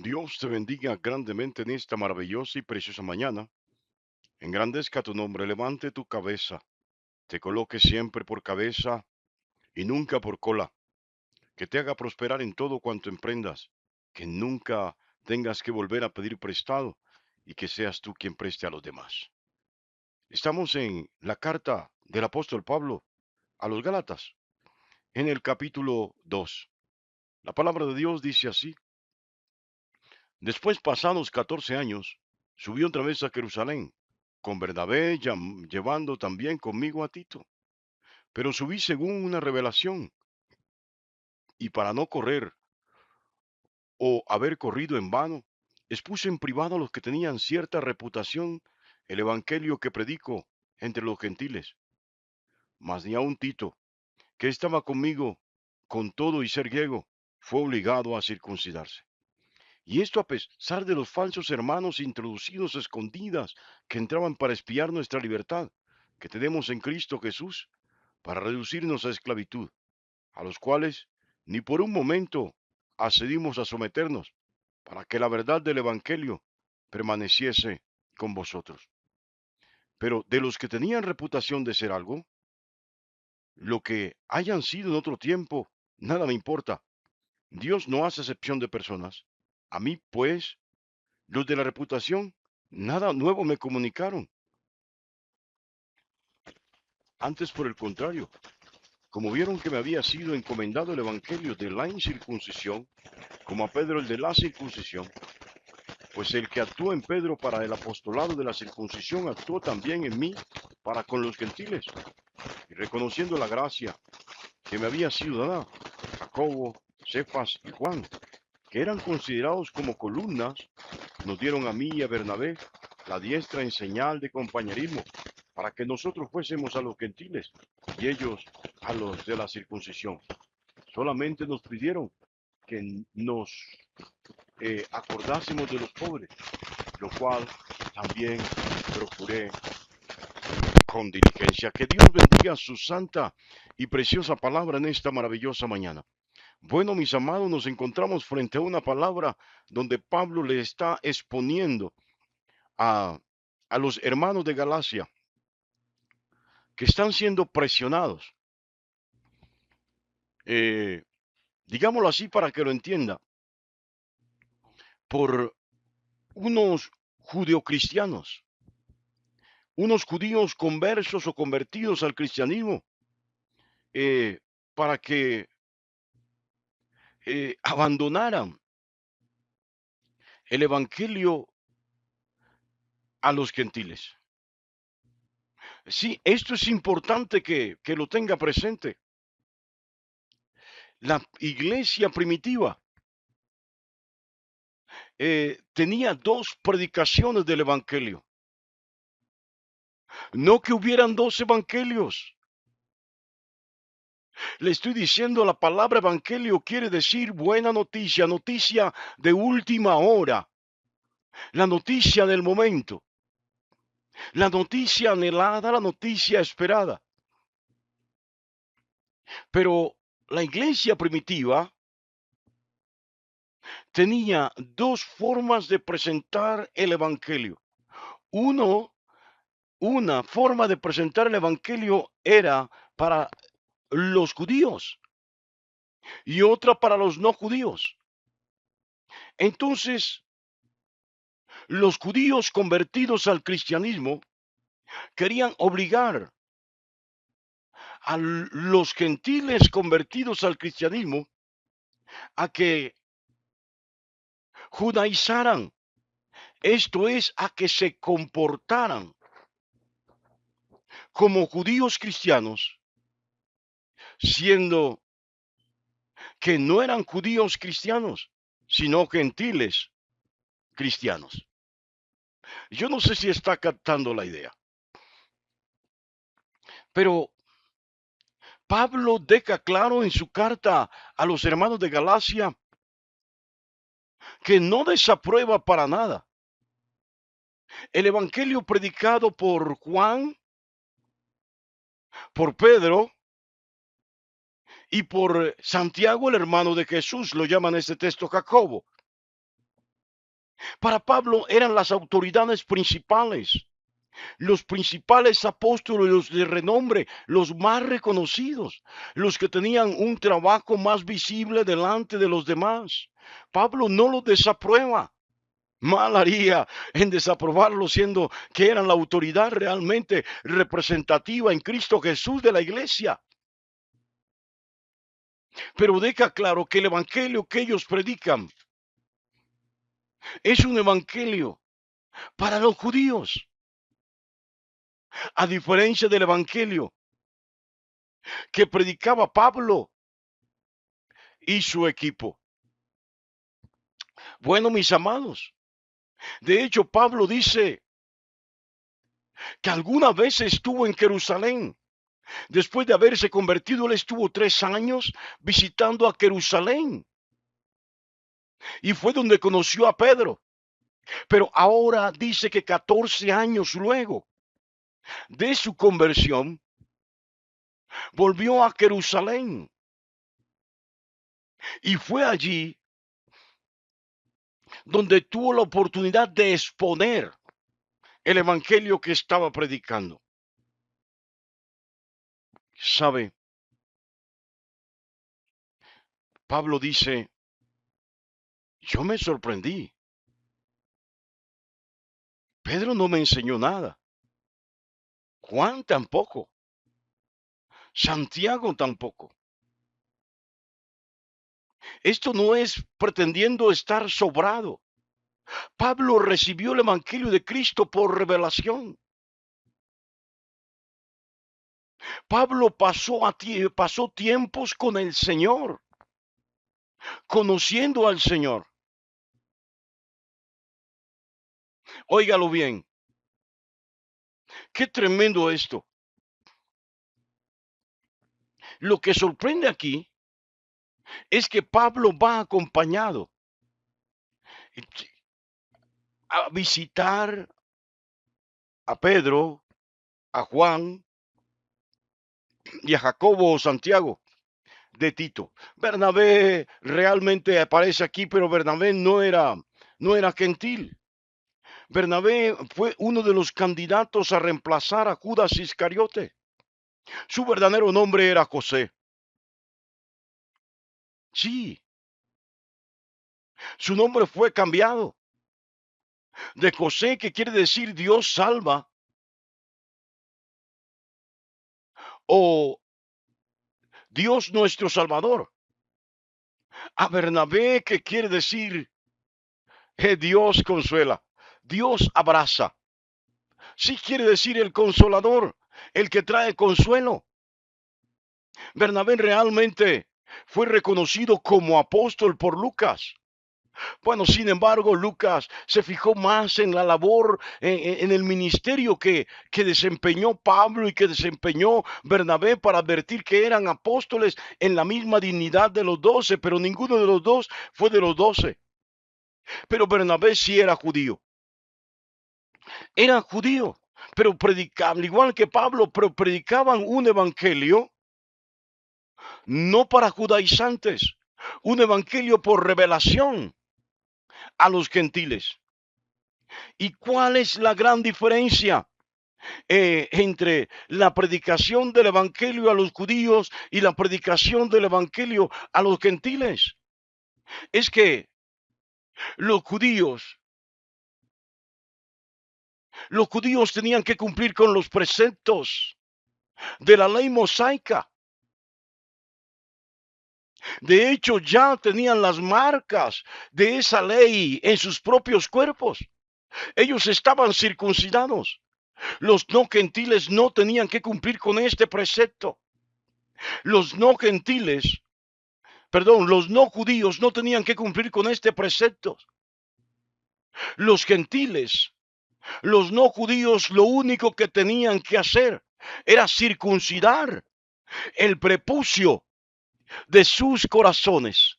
Dios te bendiga grandemente en esta maravillosa y preciosa mañana. Engrandezca tu nombre, levante tu cabeza, te coloque siempre por cabeza y nunca por cola. Que te haga prosperar en todo cuanto emprendas, que nunca tengas que volver a pedir prestado y que seas tú quien preste a los demás. Estamos en la carta del apóstol Pablo a los Gálatas, en el capítulo 2. La palabra de Dios dice así: Después, pasados 14 años, subí otra vez a Jerusalén, con Bernabé llevando también conmigo a Tito. Pero subí según una revelación, y para no correr o haber corrido en vano, expuse en privado a los que tenían cierta reputación el evangelio que predico entre los gentiles. Mas ni aun Tito, que estaba conmigo con todo y ser griego, fue obligado a circuncidarse. Y esto a pesar de los falsos hermanos introducidos a escondidas que entraban para espiar nuestra libertad que tenemos en Cristo Jesús, para reducirnos a esclavitud, a los cuales ni por un momento accedimos a someternos, para que la verdad del Evangelio permaneciese con vosotros. Pero de los que tenían reputación de ser algo, lo que hayan sido en otro tiempo, nada me importa. Dios no hace excepción de personas. A mí, pues, los de la reputación, nada nuevo me comunicaron. Antes, por el contrario, como vieron que me había sido encomendado el evangelio de la incircuncisión, como a Pedro el de la circuncisión, pues el que actuó en Pedro para el apostolado de la circuncisión actuó también en mí para con los gentiles. Y reconociendo la gracia que me había sido dada, Jacobo, Cefas y Juan, que eran considerados como columnas, nos dieron a mí y a Bernabé la diestra en señal de compañerismo, para que nosotros fuésemos a los gentiles y ellos a los de la circuncisión. Solamente nos pidieron que nos acordásemos de los pobres, lo cual también procuré con diligencia. Que Dios bendiga su santa y preciosa palabra en esta maravillosa mañana. Bueno, mis amados, nos encontramos frente a una palabra donde Pablo le está exponiendo a, a los hermanos de Galacia que están siendo presionados, eh, digámoslo así para que lo entienda, por unos judeocristianos, unos judíos conversos o convertidos al cristianismo, eh, para que abandonaran el evangelio a los gentiles. Sí, esto es importante que lo tenga presente. La iglesia primitiva tenía dos predicaciones del evangelio. No que hubieran dos evangelios. Le estoy diciendo, la palabra evangelio quiere decir buena noticia, noticia de última hora, la noticia del momento, la noticia anhelada, la noticia esperada. Pero la iglesia primitiva tenía dos formas de presentar el evangelio. Uno, una forma de presentar el evangelio era para los judíos y otra para los no judíos. Entonces, los judíos convertidos al cristianismo querían obligar a los gentiles convertidos al cristianismo a que judaizaran, esto es, a que se comportaran como judíos cristianos, siendo que no eran judíos cristianos, sino gentiles cristianos. Yo no sé si está captando la idea, pero Pablo deja claro en su carta a los hermanos de Galacia que no desaprueba para nada el evangelio predicado por Juan, por Pedro y por Santiago, el hermano de Jesús, lo llaman en este texto Jacobo. Para Pablo eran las autoridades principales, los principales apóstoles, los de renombre, los más reconocidos, los que tenían un trabajo más visible delante de los demás. Pablo no los desaprueba. Mal haría en desaprobarlo, siendo que eran la autoridad realmente representativa en Cristo Jesús de la iglesia. Pero deja claro que el evangelio que ellos predican es un evangelio para los judíos, a diferencia del evangelio que predicaba Pablo y su equipo. Bueno, mis amados, de hecho Pablo dice que alguna vez estuvo en Jerusalén. Después de haberse convertido, él estuvo 3 años visitando a Jerusalén y fue donde conoció a Pedro. Pero ahora dice que 14 años luego de su conversión, volvió a Jerusalén y fue allí donde tuvo la oportunidad de exponer el evangelio que estaba predicando. ¿Sabe? Pablo dice, yo me sorprendí. Pedro no me enseñó nada. Juan tampoco. Santiago tampoco. Esto no es pretendiendo estar sobrado. Pablo recibió el evangelio de Cristo por revelación. Pablo pasó tiempos con el Señor, conociendo al Señor. Óigalo bien, qué tremendo esto. Lo que sorprende aquí es que Pablo va acompañado a visitar a Pedro, a Juan y a Jacobo o Santiago de Tito. Bernabé realmente aparece aquí, pero Bernabé no era gentil. Bernabé fue uno de los candidatos a reemplazar a Judas Iscariote. Su verdadero nombre era José. Sí, su nombre fue cambiado de José, que quiere decir Dios salva, o Dios nuestro Salvador, a Bernabé, que quiere decir Dios consuela, Dios abraza. Sí quiere decir el consolador, el que trae consuelo. Bernabé realmente fue reconocido como apóstol por Lucas. Bueno, sin embargo, Lucas se fijó más en la labor, en el ministerio que desempeñó Pablo y que desempeñó Bernabé, para advertir que eran apóstoles en la misma dignidad de los 12, pero ninguno de los dos fue de los 12. Pero Bernabé sí era judío, pero predicaba, al igual que Pablo, pero predicaban un evangelio no para judaizantes, un evangelio por revelación a los gentiles. ¿Y cuál es la gran diferencia entre la predicación del evangelio a los judíos y la predicación del evangelio a los gentiles? Es que los judíos, los judíos tenían que cumplir con los preceptos de la ley mosaica. De hecho, ya tenían las marcas de esa ley en sus propios cuerpos. Ellos estaban circuncidados. Los no gentiles no tenían que cumplir con este precepto. Los no gentiles, perdón, los no judíos no tenían que cumplir con este precepto. Los gentiles, los no judíos, lo único que tenían que hacer era circuncidar el prepucio de sus corazones.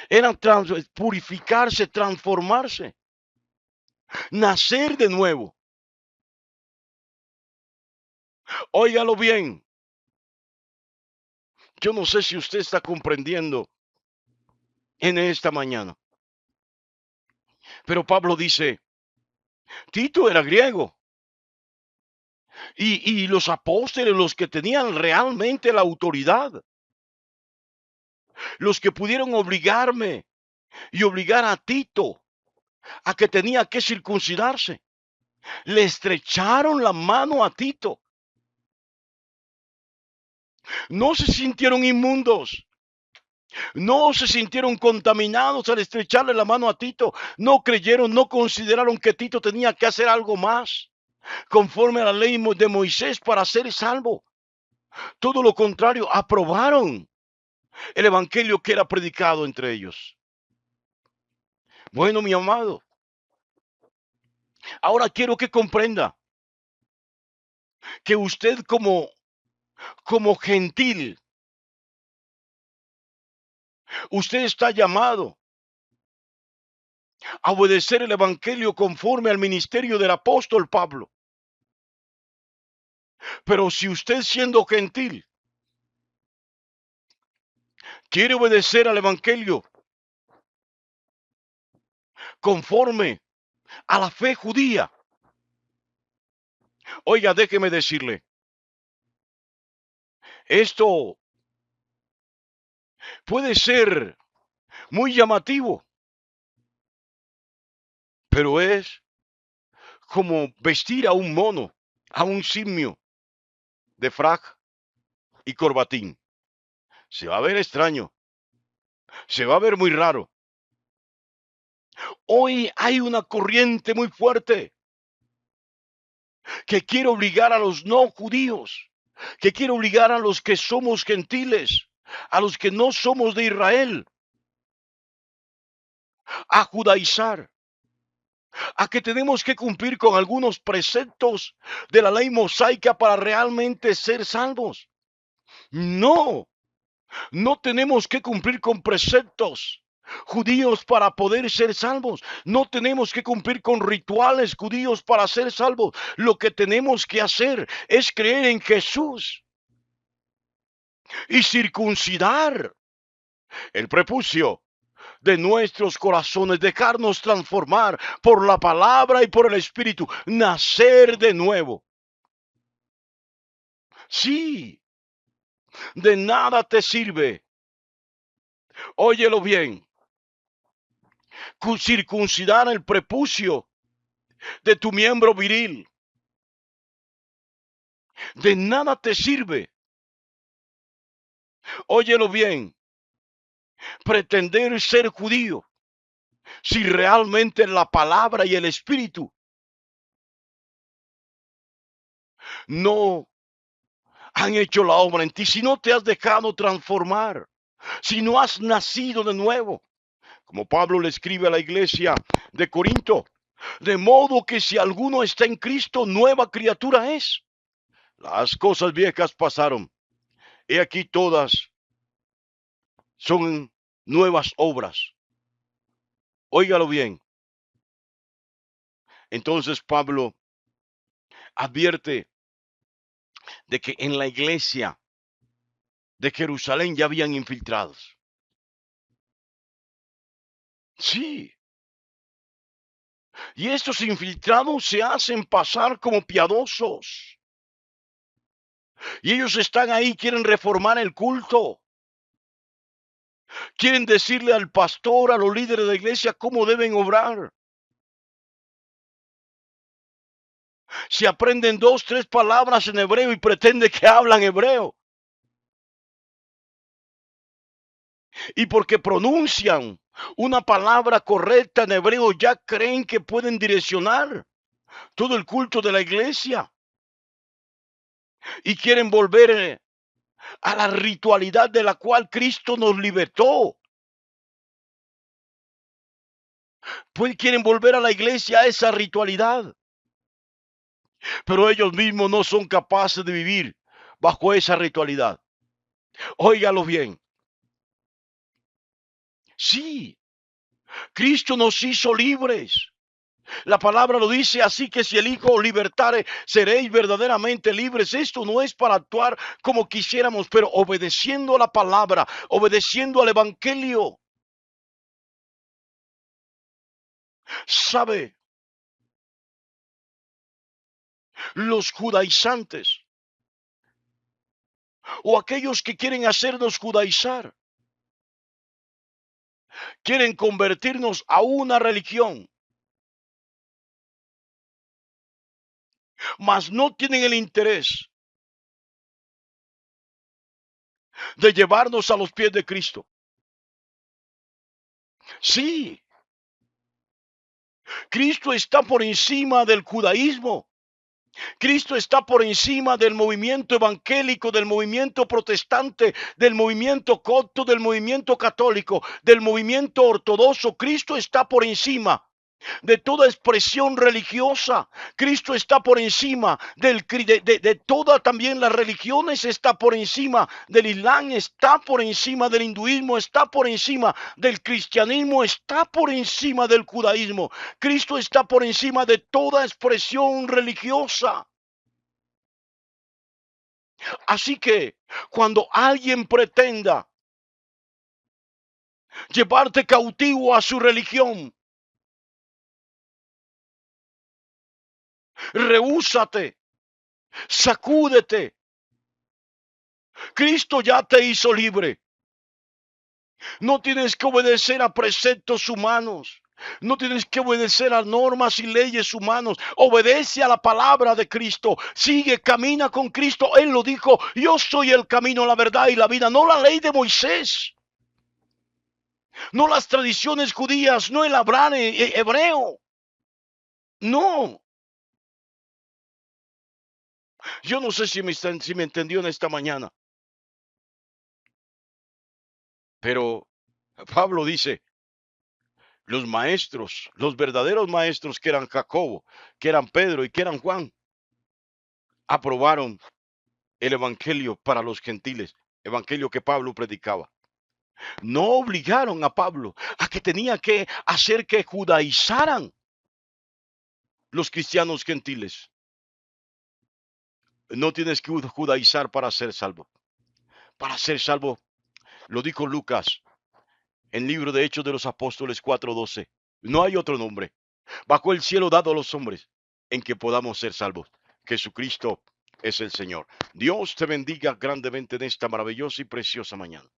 Era purificarse, transformarse, nacer de nuevo. Óigalo bien. Yo no sé si usted está comprendiendo en esta mañana. Pero Pablo dice, Tito era griego. Y los apóstoles, los que tenían realmente la autoridad, los que pudieron obligarme y obligar a Tito a que tenía que circuncidarse, le estrecharon la mano a Tito. No se sintieron inmundos, no se sintieron contaminados al estrecharle la mano a Tito. No creyeron, no consideraron que Tito tenía que hacer algo más conforme a la ley de Moisés para ser salvo. Todo lo contrario, aprobaron el evangelio que era predicado entre ellos. Bueno, mi amado, ahora quiero que comprenda que usted como gentil, usted está llamado a obedecer el evangelio conforme al ministerio del apóstol Pablo. Pero si usted siendo gentil quiere obedecer al evangelio conforme a la fe judía, oiga, déjeme decirle, esto puede ser muy llamativo, pero es como vestir a un mono, a un simio de frac y corbatín. Se va a ver extraño, se va a ver muy raro. Hoy hay una corriente muy fuerte que quiere obligar a los no judíos, que quiere obligar a los que somos gentiles, a los que no somos de Israel, a judaizar, a que tenemos que cumplir con algunos preceptos de la ley mosaica para realmente ser salvos. No, no tenemos que cumplir con preceptos judíos para poder ser salvos. No tenemos que cumplir con rituales judíos para ser salvos. Lo que tenemos que hacer es creer en Jesús y circuncidar el prepucio de nuestros corazones, dejarnos transformar por la palabra y por el Espíritu, nacer de nuevo. Sí, de nada te sirve, óyelo bien, circuncidar el prepucio de tu miembro viril. De nada te sirve, óyelo bien, pretender ser judío si realmente la palabra y el Espíritu no han hecho la obra en ti, si no te has dejado transformar, si no has nacido de nuevo, como Pablo le escribe a la iglesia de Corinto, de modo que si alguno está en Cristo, nueva criatura es. Las cosas viejas pasaron, he aquí todas son nuevas obras. Óigalo bien. Entonces Pablo advierte de que en la iglesia de Jerusalén ya habían infiltrados. Sí. Y estos infiltrados se hacen pasar como piadosos. Y ellos están ahí, quieren reformar el culto. Quieren decirle al pastor, a los líderes de la iglesia cómo deben obrar. Si aprenden 2, 3 palabras en hebreo y pretende que hablan hebreo. Y porque pronuncian una palabra correcta en hebreo, ya creen que pueden direccionar todo el culto de la iglesia. Y quieren volver a la ritualidad de la cual Cristo nos libertó. Pues quieren volver a la iglesia a esa ritualidad. Pero ellos mismos no son capaces de vivir bajo esa ritualidad. Óigalo bien. Sí, Cristo nos hizo libres. La palabra lo dice, así que si el Hijo os libertare, seréis verdaderamente libres. Esto no es para actuar como quisiéramos, pero obedeciendo a la palabra, obedeciendo al Evangelio. ¿Sabe? Los judaizantes o aquellos que quieren hacernos judaizar, quieren convertirnos a una religión, mas no tienen el interés de llevarnos a los pies de Cristo. Sí, Cristo está por encima del judaísmo. Cristo está por encima del movimiento evangélico, del movimiento protestante, del movimiento copto, del movimiento católico, del movimiento ortodoxo. Cristo está por encima de toda expresión religiosa. Cristo está por encima de todas también las religiones, está por encima del Islam, está por encima del hinduismo, está por encima del cristianismo, está por encima del judaísmo. Cristo está por encima de toda expresión religiosa. Así que cuando alguien pretenda llevarte cautivo a su religión, rehúsate, sacúdete. Cristo ya te hizo libre. No tienes que obedecer a preceptos humanos. No tienes que obedecer a normas y leyes humanos. Obedece a la palabra de Cristo. Sigue, camina con Cristo. Él lo dijo, yo soy el camino, la verdad y la vida. No la ley de Moisés. No las tradiciones judías. No el hebreo. No. Yo no sé si me entendió en esta mañana. Pero Pablo dice, los maestros, los verdaderos maestros que eran Jacobo, que eran Pedro y que eran Juan, aprobaron el evangelio para los gentiles, evangelio que Pablo predicaba. No obligaron a Pablo a que tenía que hacer que judaizaran los cristianos gentiles. No tienes que judaizar para ser salvo. Para ser salvo, lo dijo Lucas en libro de Hechos de los Apóstoles 4:12. No hay otro nombre bajo el cielo dado a los hombres en que podamos ser salvos. Jesucristo es el Señor. Dios te bendiga grandemente en esta maravillosa y preciosa mañana.